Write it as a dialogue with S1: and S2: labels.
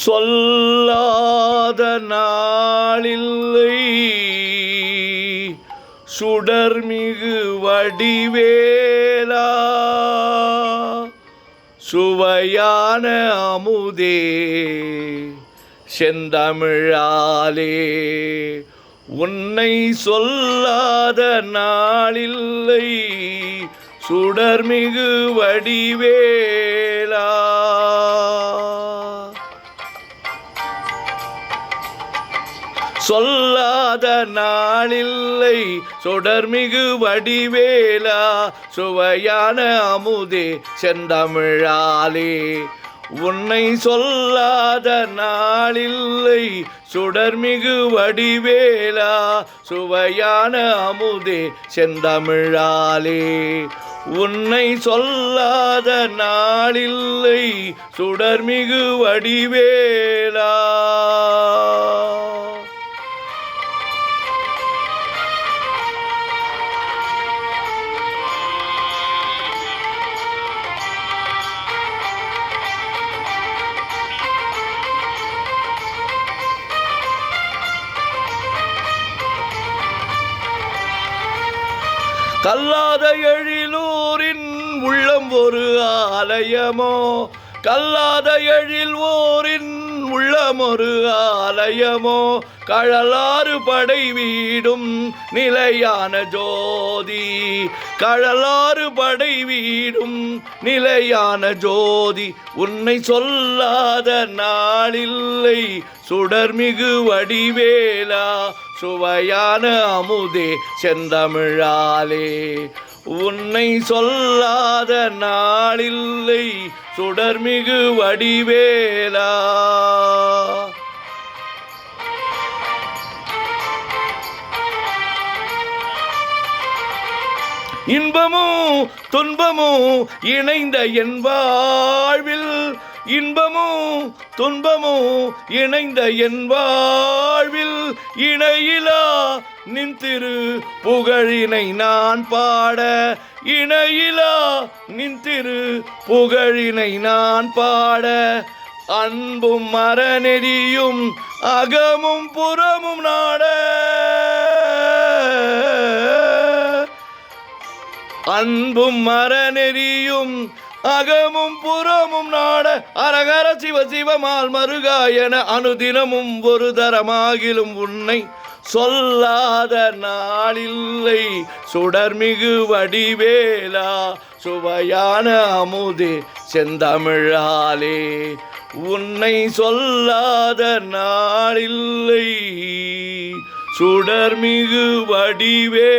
S1: சொல்லாத நாளில்லை சுடர்மிகு வடிவேலா, சுவையான அமுதே செந்தமிழாலே. உன்னை சொல்லாத நாளில்லை சுடர்மிகு வடிவேலா. சொல்லாத நாளில்லை சுடர்மிகு வடிவேலா, சுவையான அமுதே செந்தமிழாலே. உன்னை சொல்லாத நாளில்லை சுடர்மிகு வடிவேலா, சுவையான அமுதே செந்தமிழாலே. உன்னை சொல்லாத நாளில்லை சுடர்மிகு வடிவேலா. கல்லாத எழிலூரின் உள்ளம் ஒரு ஆலயமோ, கல்லாத எழில் ஊரின் உள்ளம் ஒரு ஆலயமோ, கழலாறு படை வீடும் நிலையான ஜோதி, கழலாறு படை வீடும் நிலையான ஜோதி. உன்னை சொல்லாத நாளில்லை சுடர்மிகு வடிவேலா, சுவையான அமுதே செந்தமிழாலே. உன்னை சொல்லாத நாளில்லை சுடர்மிகு வடிவேலா. இன்பமும் துன்பமும் இணைந்த என் வாழ்வில், இன்பமும் துன்பமும் இணைந்த என் வாழ்வில், இணையிலா நின் திரு புகழினை நான் பாட, இணையிலா நின் திரு புகழினை நான் பாட. அன்பும் மரநெறியும் அகமும் புறமும் நாட, அன்பும் மரநெறியும் அகமும் புறமும் நாட. அரகர சிவ சிவமால் மருகா என அனுதினமும் ஒரு தரமாகிலும் உன்னை சொல்லாத நாளில்லை சுடர்மிகு வடிவேலா, சுவையான அமுதே செந்தமிழாலே. உன்னை சொல்லாத நாளில்லை சுடர்மிகு வடிவே